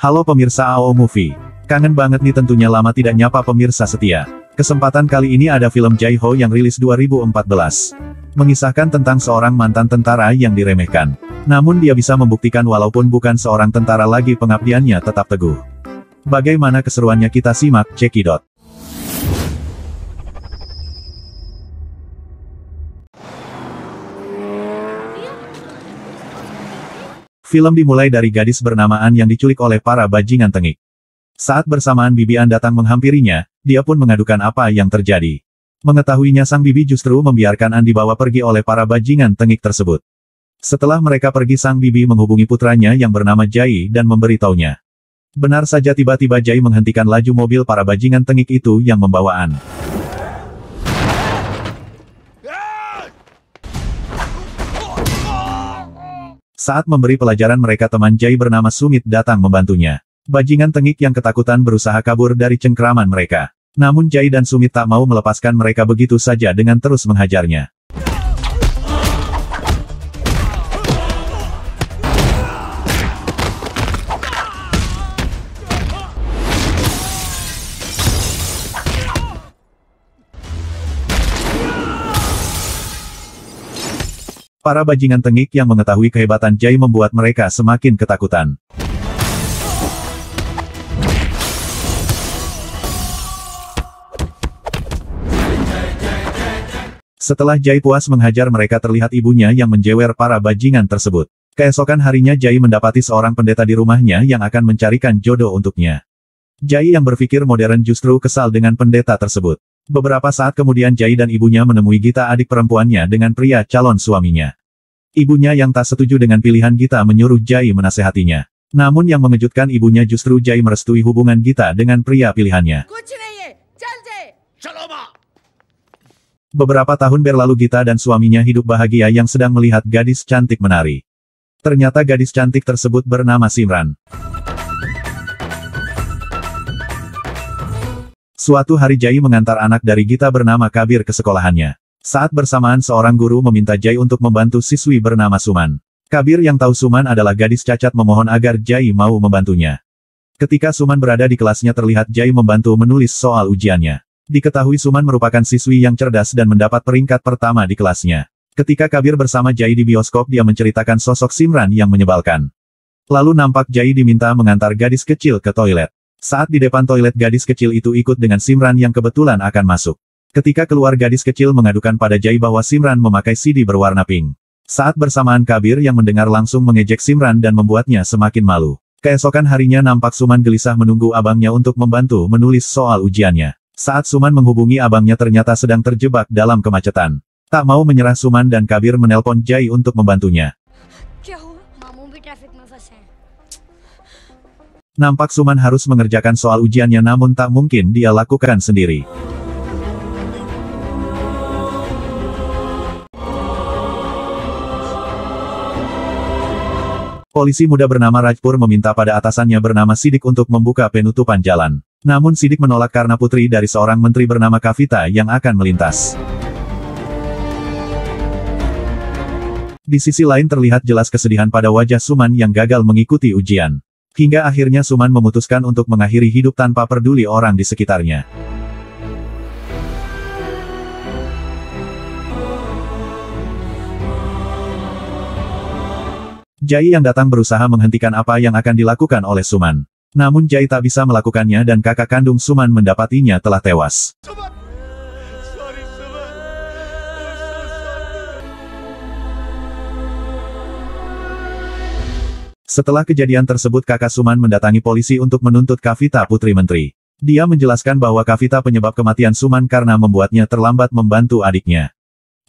Halo pemirsa AO Movie. Kangen banget nih tentunya lama tidak nyapa pemirsa setia. Kesempatan kali ini ada film Jai Ho yang rilis 2014. Mengisahkan tentang seorang mantan tentara yang diremehkan. Namun dia bisa membuktikan walaupun bukan seorang tentara lagi pengabdiannya tetap teguh. Bagaimana keseruannya kita simak, cekidot. Film dimulai dari gadis bernama An yang diculik oleh para bajingan tengik. Saat bersamaan Bibi An datang menghampirinya, dia pun mengadukan apa yang terjadi. Mengetahuinya sang bibi justru membiarkan An dibawa pergi oleh para bajingan tengik tersebut. Setelah mereka pergi sang bibi menghubungi putranya yang bernama Jai dan memberitahunya. Benar saja tiba-tiba Jai menghentikan laju mobil para bajingan tengik itu yang membawa An. Saat memberi pelajaran mereka teman Jai bernama Sumit datang membantunya. Bajingan tengik yang ketakutan berusaha kabur dari cengkraman mereka. Namun Jai dan Sumit tak mau melepaskan mereka begitu saja dengan terus menghajarnya. Para bajingan tengik yang mengetahui kehebatan Jai membuat mereka semakin ketakutan. Setelah Jai puas menghajar mereka terlihat ibunya yang menjewer para bajingan tersebut. Keesokan harinya Jai mendapati seorang pendeta di rumahnya yang akan mencarikan jodoh untuknya. Jai yang berpikir modern justru kesal dengan pendeta tersebut. Beberapa saat kemudian Jai dan ibunya menemui Gita adik perempuannya dengan pria calon suaminya. Ibunya yang tak setuju dengan pilihan Gita menyuruh Jai menasehatinya. Namun yang mengejutkan ibunya justru Jai merestui hubungan Gita dengan pria pilihannya. Beberapa tahun berlalu Gita dan suaminya hidup bahagia yang sedang melihat gadis cantik menari. Ternyata gadis cantik tersebut bernama Simran. Suatu hari Jai mengantar anak dari Gita bernama Kabir ke sekolahannya. Saat bersamaan seorang guru meminta Jai untuk membantu siswi bernama Suman. Kabir yang tahu Suman adalah gadis cacat memohon agar Jai mau membantunya. Ketika Suman berada di kelasnya terlihat Jai membantu menulis soal ujiannya. Diketahui Suman merupakan siswi yang cerdas dan mendapat peringkat pertama di kelasnya. Ketika Kabir bersama Jai di bioskop dia menceritakan sosok Simran yang menyebalkan. Lalu nampak Jai diminta mengantar gadis kecil ke toilet. Saat di depan toilet gadis kecil itu ikut dengan Simran yang kebetulan akan masuk. Ketika keluar gadis kecil mengadukan pada Jai bahwa Simran memakai CD berwarna pink. Saat bersamaan Kabir yang mendengar langsung mengejek Simran dan membuatnya semakin malu. Keesokan harinya nampak Suman gelisah menunggu abangnya untuk membantu menulis soal ujiannya. Saat Suman menghubungi abangnya ternyata sedang terjebak dalam kemacetan. Tak mau menyerah Suman dan Kabir menelpon Jai untuk membantunya. Nampak Suman harus mengerjakan soal ujiannya namun tak mungkin dia lakukan sendiri. Polisi muda bernama Rajpur meminta pada atasannya bernama Sidik untuk membuka penutupan jalan. Namun Sidik menolak karena putri dari seorang menteri bernama Kavita yang akan melintas. Di sisi lain terlihat jelas kesedihan pada wajah Suman yang gagal mengikuti ujian. Hingga akhirnya Suman memutuskan untuk mengakhiri hidup tanpa peduli orang di sekitarnya. Jai yang datang berusaha menghentikan apa yang akan dilakukan oleh Suman. Namun Jai tak bisa melakukannya dan kakak kandung Suman mendapatinya telah tewas. Setelah kejadian tersebut kakak Suman mendatangi polisi untuk menuntut Kavita putri menteri. Dia menjelaskan bahwa Kavita penyebab kematian Suman karena membuatnya terlambat membantu adiknya.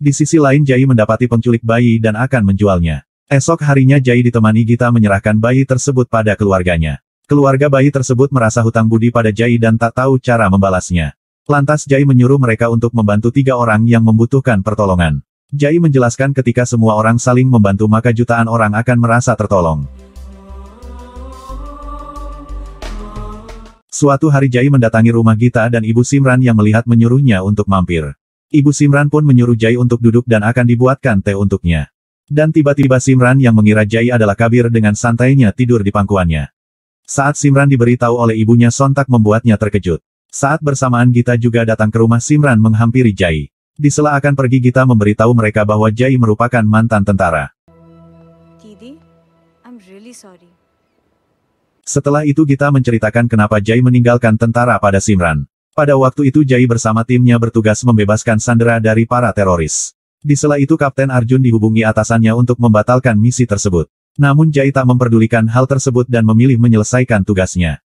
Di sisi lain Jai mendapati penculik bayi dan akan menjualnya. Esok harinya Jai ditemani Gita menyerahkan bayi tersebut pada keluarganya. Keluarga bayi tersebut merasa hutang budi pada Jai dan tak tahu cara membalasnya. Lantas Jai menyuruh mereka untuk membantu 3 orang yang membutuhkan pertolongan. Jai menjelaskan ketika semua orang saling membantu maka jutaan orang akan merasa tertolong. Suatu hari Jai mendatangi rumah Gita dan Ibu Simran yang melihat menyuruhnya untuk mampir. Ibu Simran pun menyuruh Jai untuk duduk dan akan dibuatkan teh untuknya. Dan tiba-tiba Simran yang mengira Jai adalah Kabir dengan santainya tidur di pangkuannya. Saat Simran diberitahu oleh ibunya sontak membuatnya terkejut. Saat bersamaan Gita juga datang ke rumah Simran menghampiri Jai. Di sela akan pergi Gita memberitahu mereka bahwa Jai merupakan mantan tentara. Didi, I'm really sorry. Setelah itu Gita menceritakan kenapa Jai meninggalkan tentara pada Simran. Pada waktu itu Jai bersama timnya bertugas membebaskan sandera dari para teroris. Di sela itu Kapten Arjun dihubungi atasannya untuk membatalkan misi tersebut. Namun Jai tak memperdulikan hal tersebut dan memilih menyelesaikan tugasnya.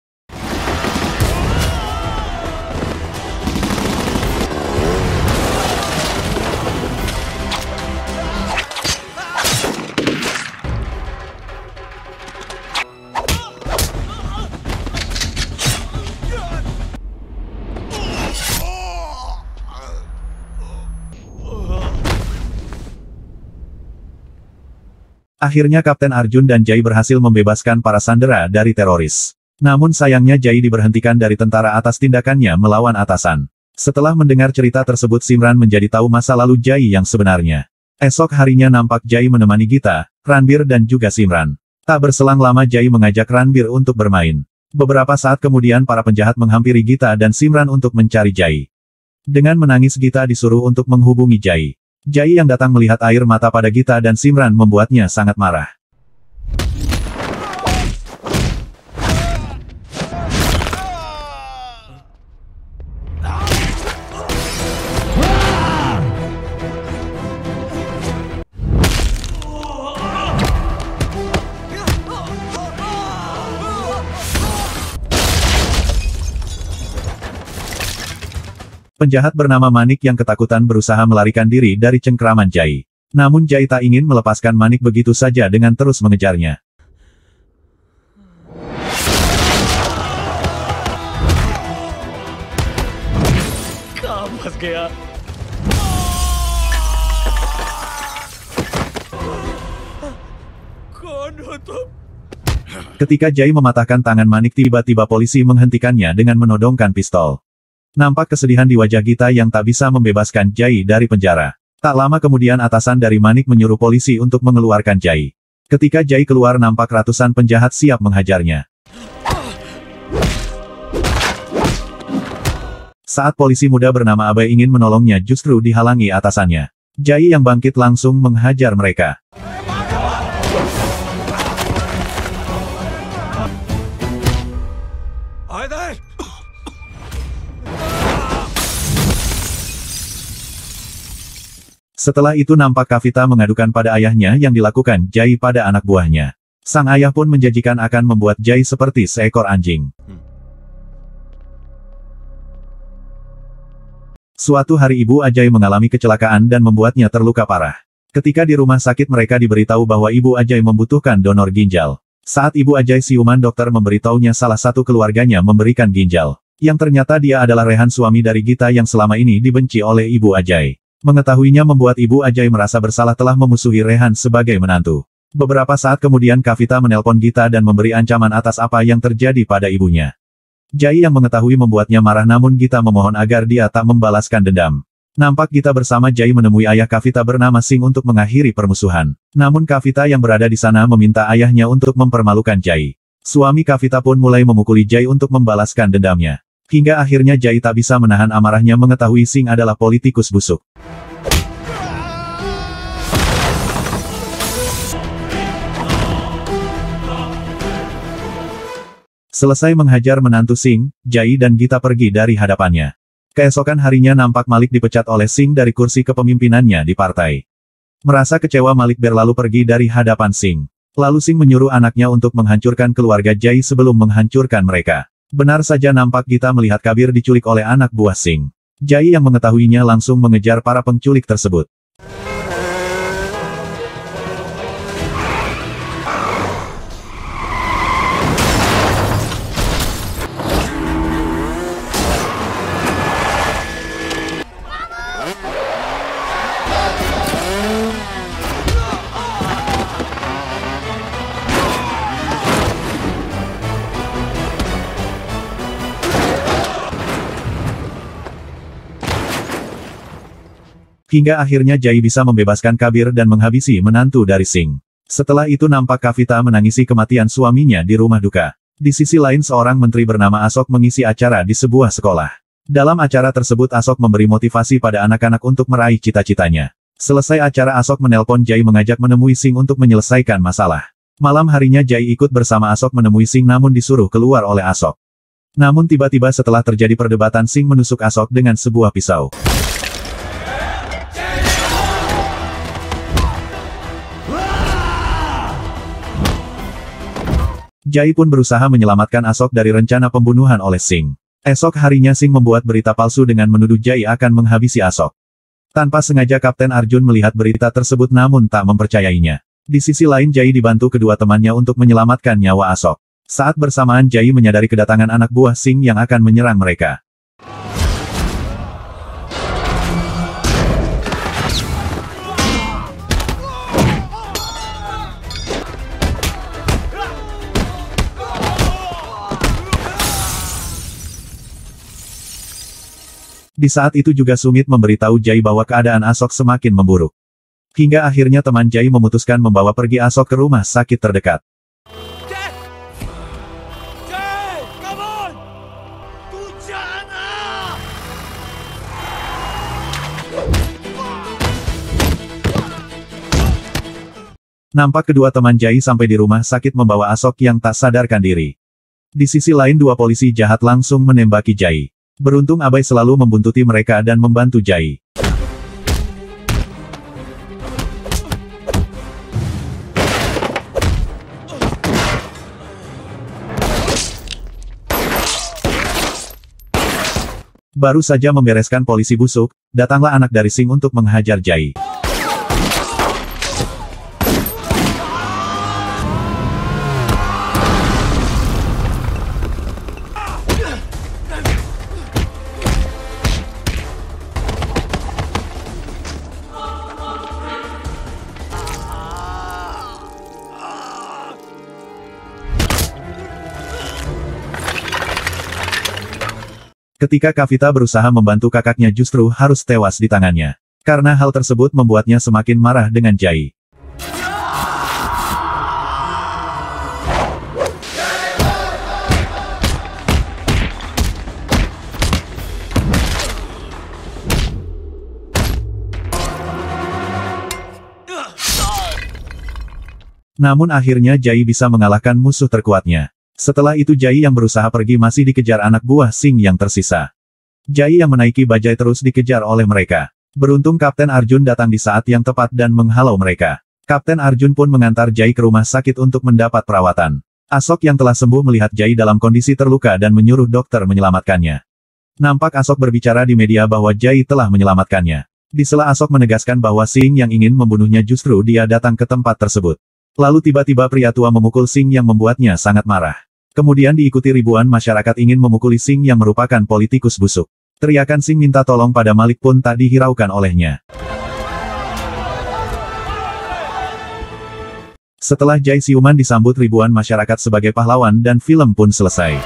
Akhirnya Kapten Arjun dan Jai berhasil membebaskan para sandera dari teroris. Namun sayangnya Jai diberhentikan dari tentara atas tindakannya melawan atasan. Setelah mendengar cerita tersebut Simran menjadi tahu masa lalu Jai yang sebenarnya. Esok harinya nampak Jai menemani Gita, Ranbir dan juga Simran. Tak berselang lama Jai mengajak Ranbir untuk bermain. Beberapa saat kemudian para penjahat menghampiri Gita dan Simran untuk mencari Jai. Dengan menangis Gita disuruh untuk menghubungi Jai. Jai yang datang melihat air mata pada Gita dan Simran membuatnya sangat marah. Penjahat bernama Manik yang ketakutan berusaha melarikan diri dari cengkeraman Jai. Namun Jai tak ingin melepaskan Manik begitu saja dengan terus mengejarnya. Ketika Jai mematahkan tangan Manik tiba-tiba polisi menghentikannya dengan menodongkan pistol. Nampak kesedihan di wajah Gita yang tak bisa membebaskan Jai dari penjara. Tak lama kemudian atasan dari Manik menyuruh polisi untuk mengeluarkan Jai. Ketika Jai keluar nampak ratusan penjahat siap menghajarnya. Saat polisi muda bernama Abai ingin menolongnya justru dihalangi atasannya. Jai yang bangkit langsung menghajar mereka. Setelah itu nampak Kavita mengadukan pada ayahnya yang dilakukan Jai pada anak buahnya. Sang ayah pun menjanjikan akan membuat Jai seperti seekor anjing. Suatu hari Ibu Ajai mengalami kecelakaan dan membuatnya terluka parah. Ketika di rumah sakit mereka diberitahu bahwa Ibu Ajai membutuhkan donor ginjal. Saat Ibu Ajai siuman dokter memberitahunya salah satu keluarganya memberikan ginjal. Yang ternyata dia adalah Rehan suami dari Gita yang selama ini dibenci oleh Ibu Ajai. Mengetahuinya membuat Ibu Ajai merasa bersalah telah memusuhi Rehan sebagai menantu. Beberapa saat kemudian Kavita menelpon Gita dan memberi ancaman atas apa yang terjadi pada ibunya. Jai yang mengetahui membuatnya marah namun Gita memohon agar dia tak membalaskan dendam. Nampak Gita bersama Jai menemui ayah Kavita bernama Singh untuk mengakhiri permusuhan. Namun Kavita yang berada di sana meminta ayahnya untuk mempermalukan Jai. Suami Kavita pun mulai memukuli Jai untuk membalaskan dendamnya. Hingga akhirnya Jai tak bisa menahan amarahnya mengetahui Singh adalah politikus busuk. Selesai menghajar menantu Singh, Jai dan Gita pergi dari hadapannya. Keesokan harinya nampak Malik dipecat oleh Singh dari kursi kepemimpinannya di partai. Merasa kecewa Malik berlalu pergi dari hadapan Singh. Lalu Singh menyuruh anaknya untuk menghancurkan keluarga Jai sebelum menghancurkan mereka. Benar saja nampak Gita melihat Kabir diculik oleh anak buah Singh. Jai yang mengetahuinya langsung mengejar para penculik tersebut. Hingga akhirnya Jai bisa membebaskan Kabir dan menghabisi menantu dari Singh. Setelah itu nampak Kavita menangisi kematian suaminya di rumah duka. Di sisi lain seorang menteri bernama Asok mengisi acara di sebuah sekolah. Dalam acara tersebut Asok memberi motivasi pada anak-anak untuk meraih cita-citanya. Selesai acara Asok menelpon Jai mengajak menemui Singh untuk menyelesaikan masalah. Malam harinya Jai ikut bersama Asok menemui Singh namun disuruh keluar oleh Asok. Namun tiba-tiba setelah terjadi perdebatan Singh menusuk Asok dengan sebuah pisau. Jai pun berusaha menyelamatkan Asok dari rencana pembunuhan oleh Singh. Esok harinya Singh membuat berita palsu dengan menuduh Jai akan menghabisi Asok. Tanpa sengaja Kapten Arjun melihat berita tersebut namun tak mempercayainya. Di sisi lain Jai dibantu kedua temannya untuk menyelamatkan nyawa Asok. Saat bersamaan Jai menyadari kedatangan anak buah Singh yang akan menyerang mereka. Di saat itu juga Sumit memberitahu Jai bahwa keadaan Asok semakin memburuk. Hingga akhirnya teman Jai memutuskan membawa pergi Asok ke rumah sakit terdekat. Nampak kedua teman Jai sampai di rumah sakit membawa Asok yang tak sadarkan diri. Di sisi lain dua polisi jahat langsung menembaki Jai. Beruntung Abai selalu membuntuti mereka dan membantu Jai. Baru saja membereskan polisi busuk, datanglah anak dari Singh untuk menghajar Jai. Ketika Kavita berusaha membantu kakaknya justru harus tewas di tangannya. Karena hal tersebut membuatnya semakin marah dengan Jai. Namun akhirnya Jai bisa mengalahkan musuh terkuatnya. Setelah itu Jai yang berusaha pergi masih dikejar anak buah Singh yang tersisa. Jai yang menaiki bajai terus dikejar oleh mereka. Beruntung Kapten Arjun datang di saat yang tepat dan menghalau mereka. Kapten Arjun pun mengantar Jai ke rumah sakit untuk mendapat perawatan. Asok yang telah sembuh melihat Jai dalam kondisi terluka dan menyuruh dokter menyelamatkannya. Nampak Asok berbicara di media bahwa Jai telah menyelamatkannya. Di sela Asok menegaskan bahwa Singh yang ingin membunuhnya justru dia datang ke tempat tersebut. Lalu tiba-tiba pria tua memukul Singh yang membuatnya sangat marah. Kemudian diikuti ribuan masyarakat ingin memukuli Singh yang merupakan politikus busuk. Teriakan Singh minta tolong pada Malik pun tak dihiraukan olehnya. Setelah Jai siuman disambut ribuan masyarakat sebagai pahlawan dan film pun selesai.